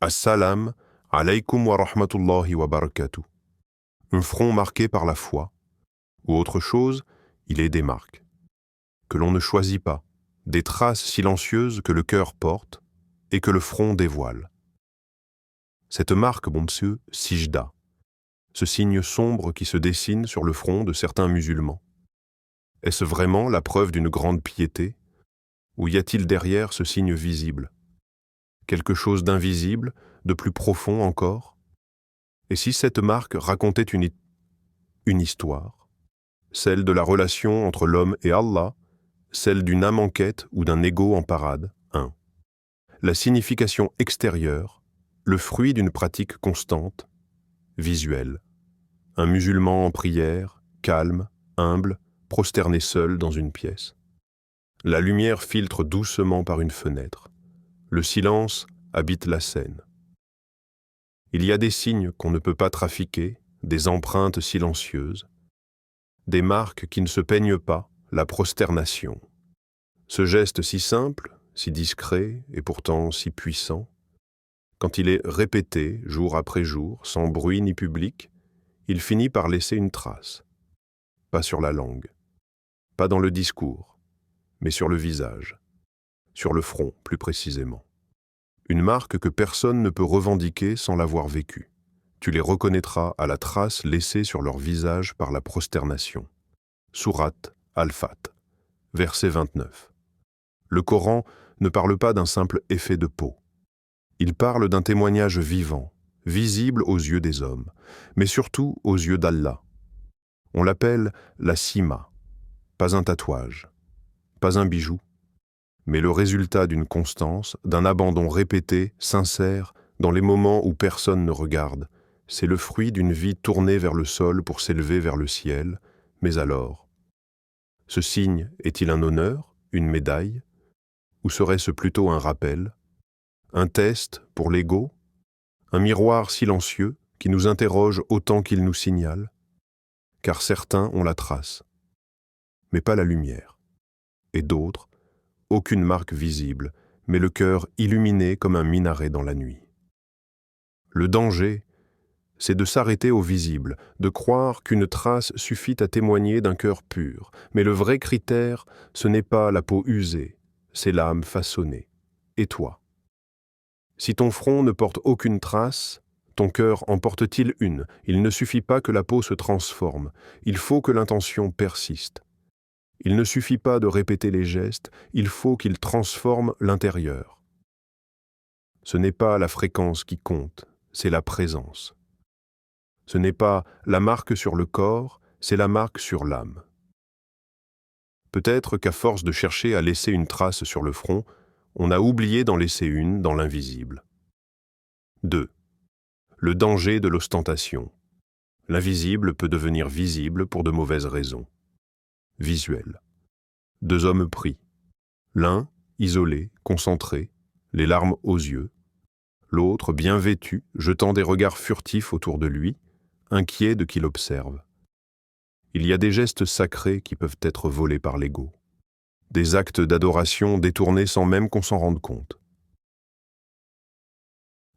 Assalam alaykum wa rahmatullahi wa barakatuh. Un front marqué par la foi, ou autre chose, il est des marques, que l'on ne choisit pas, des traces silencieuses que le cœur porte et que le front dévoile. Cette marque, bon monsieur, sijda, ce signe sombre qui se dessine sur le front de certains musulmans. Est-ce vraiment la preuve d'une grande piété, ou y a-t-il derrière ce signe visible quelque chose d'invisible, de plus profond encore? Et si cette marque racontait une histoire, celle de la relation entre l'homme et Allah, celle d'une âme en quête ou d'un ego en parade, la signification extérieure, le fruit d'une pratique constante, visuelle. Un musulman en prière, calme, humble, prosterné seul dans une pièce. La lumière filtre doucement par une fenêtre. Le silence habite la scène. Il y a des signes qu'on ne peut pas trafiquer, des empreintes silencieuses, des marques qui ne se peignent pas, la prosternation. Ce geste si simple, si discret et pourtant si puissant, quand il est répété jour après jour, sans bruit ni public, il finit par laisser une trace. Pas sur la langue, pas dans le discours, mais sur le visage, sur le front plus précisément. Une marque que personne ne peut revendiquer sans l'avoir vécue. Tu les reconnaîtras à la trace laissée sur leur visage par la prosternation. Sourate Al-Fat, verset 29. Le Coran ne parle pas d'un simple effet de peau. Il parle d'un témoignage vivant, visible aux yeux des hommes, mais surtout aux yeux d'Allah. On l'appelle la sima, pas un tatouage, pas un bijou, mais le résultat d'une constance, d'un abandon répété, sincère, dans les moments où personne ne regarde. C'est le fruit d'une vie tournée vers le sol pour s'élever vers le ciel. Mais alors, ce signe est-il un honneur, une médaille, ou serait-ce plutôt un rappel, un test pour l'ego, un miroir silencieux qui nous interroge autant qu'il nous signale? Car certains ont la trace, mais pas la lumière, et d'autres, aucune marque visible, mais le cœur illuminé comme un minaret dans la nuit. Le danger, c'est de s'arrêter au visible, de croire qu'une trace suffit à témoigner d'un cœur pur. Mais le vrai critère, ce n'est pas la peau usée, c'est l'âme façonnée. Et toi? Si ton front ne porte aucune trace, ton cœur en porte-t-il une? Il ne suffit pas que la peau se transforme, il faut que l'intention persiste. Il ne suffit pas de répéter les gestes, il faut qu'ils transforment l'intérieur. Ce n'est pas la fréquence qui compte, c'est la présence. Ce n'est pas la marque sur le corps, c'est la marque sur l'âme. Peut-être qu'à force de chercher à laisser une trace sur le front, on a oublié d'en laisser une dans l'invisible. 2. Le danger de l'ostentation. L'invisible peut devenir visible pour de mauvaises raisons. Visuel. Deux hommes pris. L'un, isolé, concentré, les larmes aux yeux. L'autre, bien vêtu, jetant des regards furtifs autour de lui, inquiet de qui l'observe. Il y a des gestes sacrés qui peuvent être volés par l'ego. Des actes d'adoration détournés sans même qu'on s'en rende compte.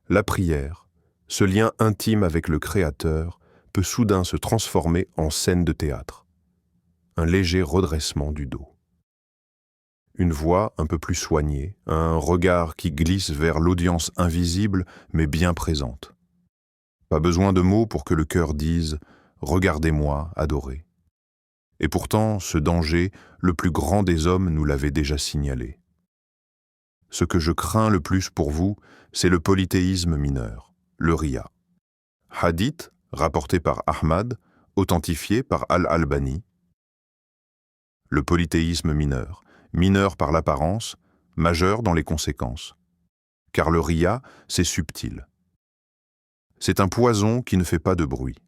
La prière, ce lien intime avec le Créateur, peut soudain se transformer en scène de théâtre. Un léger redressement du dos. Une voix un peu plus soignée, un regard qui glisse vers l'audience invisible mais bien présente. Pas besoin de mots pour que le cœur dise « Regardez-moi, adoré ». Et pourtant, ce danger, le plus grand des hommes nous l'avait déjà signalé. Ce que je crains le plus pour vous, c'est le polythéisme mineur, le riya. Hadith, rapporté par Ahmad, authentifié par Al-Albani. Le polythéisme mineur, mineur par l'apparence, majeur dans les conséquences. Car le riya, c'est subtil. C'est un poison qui ne fait pas de bruit.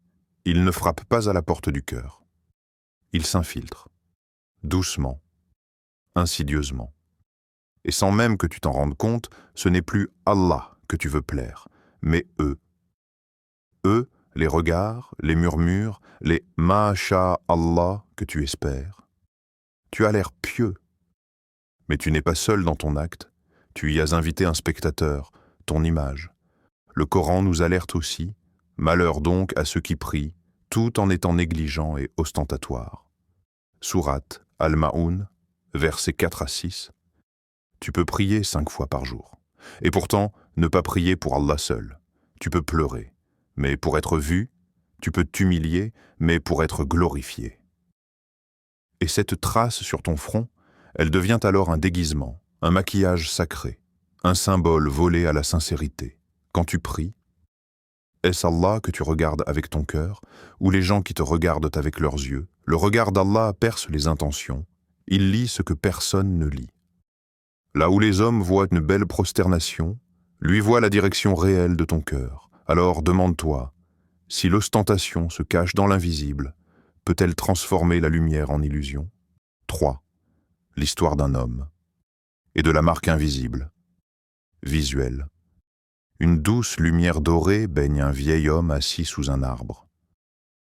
Il ne frappe pas à la porte du cœur. Il s'infiltre, doucement, insidieusement. Et sans même que tu t'en rendes compte, ce n'est plus Allah que tu veux plaire, mais eux. Eux, les regards, les murmures, les « Masha Allah » que tu espères. Tu as l'air pieux. Mais tu n'es pas seul dans ton acte. Tu y as invité un spectateur, ton image. Le Coran nous alerte aussi, malheur donc à ceux qui prient, tout en étant négligents et ostentatoires. Sourate Al-Ma'oun, versets 4 à 6. Tu peux prier 5 fois par jour. Et pourtant, ne pas prier pour Allah seul. Tu peux pleurer, mais pour être vu, tu peux t'humilier, mais pour être glorifié. Et cette trace sur ton front, elle devient alors un déguisement, un maquillage sacré, un symbole volé à la sincérité. Quand tu pries, est-ce Allah que tu regardes avec ton cœur, ou les gens qui te regardent avec leurs yeux? Le regard d'Allah perce les intentions. Il lit ce que personne ne lit. Là où les hommes voient une belle prosternation, lui voit la direction réelle de ton cœur. Alors demande-toi, si l'ostentation se cache dans l'invisible, peut-elle transformer la lumière en illusion? 3. L'histoire d'un homme et de la marque invisible. Visuel. Une douce lumière dorée baigne un vieil homme assis sous un arbre.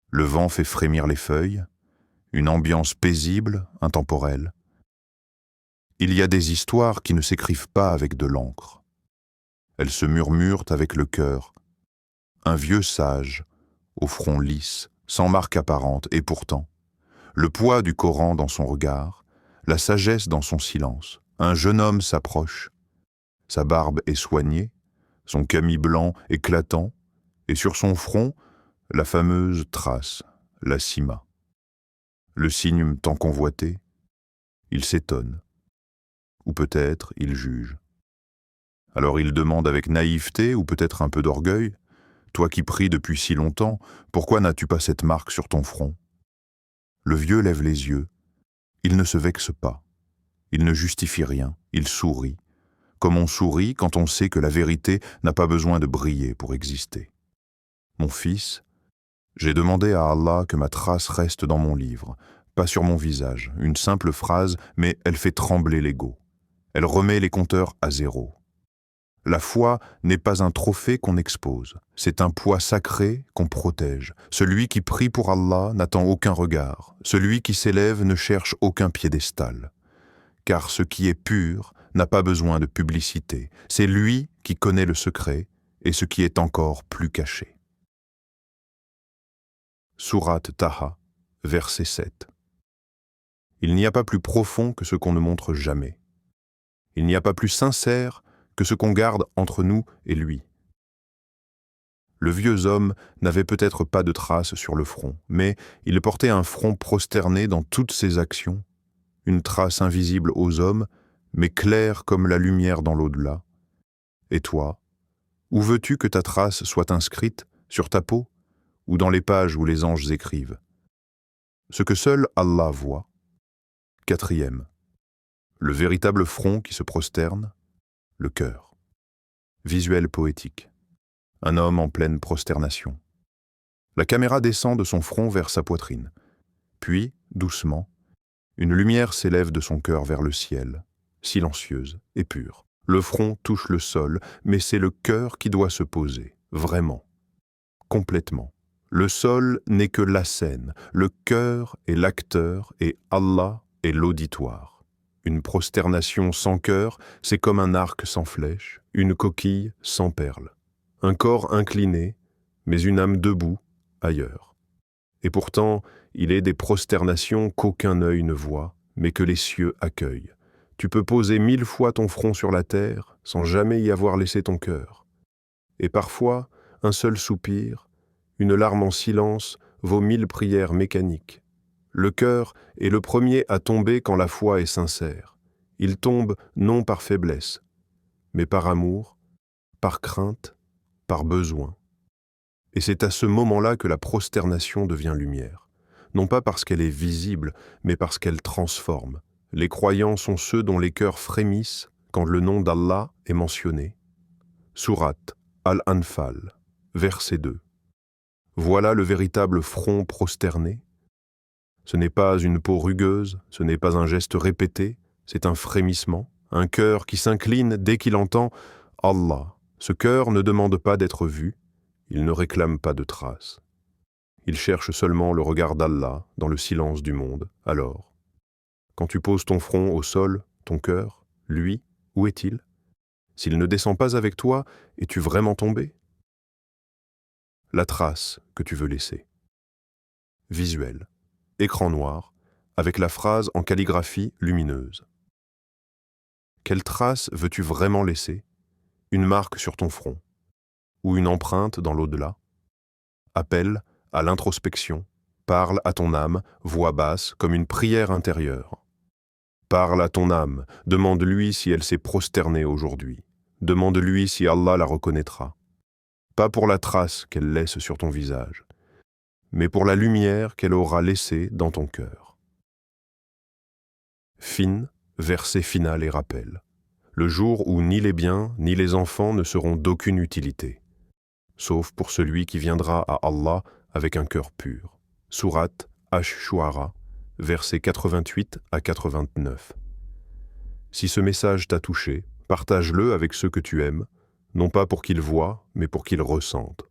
Le vent fait frémir les feuilles, une ambiance paisible, intemporelle. Il y a des histoires qui ne s'écrivent pas avec de l'encre. Elles se murmurent avec le cœur. Un vieux sage, au front lisse, sans marque apparente, et pourtant, le poids du Coran dans son regard, la sagesse dans son silence. Un jeune homme s'approche. Sa barbe est soignée, son camis blanc éclatant, et sur son front, la fameuse trace, la sima. Le signe tant convoité, il s'étonne. Ou peut-être il juge. Alors il demande avec naïveté ou peut-être un peu d'orgueil, « Toi qui pries depuis si longtemps, pourquoi n'as-tu pas cette marque sur ton front ?» Le vieux lève les yeux. Il ne se vexe pas. Il ne justifie rien. Il sourit. Comme on sourit quand on sait que la vérité n'a pas besoin de briller pour exister. « Mon fils, j'ai demandé à Allah que ma trace reste dans mon livre, pas sur mon visage, une simple phrase, mais elle fait trembler l'ego. Elle remet les compteurs à zéro. La foi n'est pas un trophée qu'on expose, c'est un poids sacré qu'on protège. Celui qui prie pour Allah n'attend aucun regard, celui qui s'élève ne cherche aucun piédestal. Car ce qui est pur n'a pas besoin de publicité, c'est lui qui connaît le secret et ce qui est encore plus caché. Sourate Taha, verset 7. Il n'y a pas plus profond que ce qu'on ne montre jamais. Il n'y a pas plus sincère que ce qu'on garde entre nous et lui. Le vieux homme n'avait peut-être pas de traces sur le front, mais il portait un front prosterné dans toutes ses actions, une trace invisible aux hommes, mais claire comme la lumière dans l'au-delà. Et toi, où veux-tu que ta trace soit inscrite, sur ta peau, ou dans les pages où les anges écrivent? Ce que seul Allah voit. 4. Le véritable front qui se prosterne, le cœur. Visuel poétique. Un homme en pleine prosternation. La caméra descend de son front vers sa poitrine. Puis, doucement, une lumière s'élève de son cœur vers le ciel, silencieuse et pure. Le front touche le sol, mais c'est le cœur qui doit se poser, vraiment, complètement. Le sol n'est que la scène, le cœur est l'acteur et Allah est l'auditoire. Une prosternation sans cœur, c'est comme un arc sans flèche, une coquille sans perles. Un corps incliné, mais une âme debout, ailleurs. Et pourtant, il est des prosternations qu'aucun œil ne voit, mais que les cieux accueillent. Tu peux poser 1000 fois ton front sur la terre, sans jamais y avoir laissé ton cœur. Et parfois, un seul soupir, une larme en silence, vaut 1000 prières mécaniques. Le cœur est le premier à tomber quand la foi est sincère. Il tombe non par faiblesse, mais par amour, par crainte, par besoin. Et c'est à ce moment-là que la prosternation devient lumière. Non pas parce qu'elle est visible, mais parce qu'elle transforme. Les croyants sont ceux dont les cœurs frémissent quand le nom d'Allah est mentionné. Sourate Al-Anfal, verset 2. Voilà le véritable front prosterné. Ce n'est pas une peau rugueuse, ce n'est pas un geste répété, c'est un frémissement, un cœur qui s'incline dès qu'il entend « Allah ». Ce cœur ne demande pas d'être vu, il ne réclame pas de traces. Il cherche seulement le regard d'Allah dans le silence du monde. Alors, quand tu poses ton front au sol, ton cœur, lui, où est-il? S'il ne descend pas avec toi, es-tu vraiment tombé? la trace que tu veux laisser. Visuel. Écran noir, avec la phrase en calligraphie lumineuse. Quelle trace veux-tu vraiment laisser? Une marque sur ton front? Ou une empreinte dans l'au-delà? Appelle à l'introspection, parle à ton âme, voix basse, comme une prière intérieure. Parle à ton âme, demande-lui si elle s'est prosternée aujourd'hui. Demande-lui si Allah la reconnaîtra. Pas pour la trace qu'elle laisse sur ton visage, mais pour la lumière qu'elle aura laissée dans ton cœur. Fin, verset final et rappel. Le jour où ni les biens ni les enfants ne seront d'aucune utilité, sauf pour celui qui viendra à Allah avec un cœur pur. Sourate Ash-Shu'ara, versets 88 à 89. Si ce message t'a touché, partage-le avec ceux que tu aimes, non pas pour qu'ils voient, mais pour qu'ils ressentent.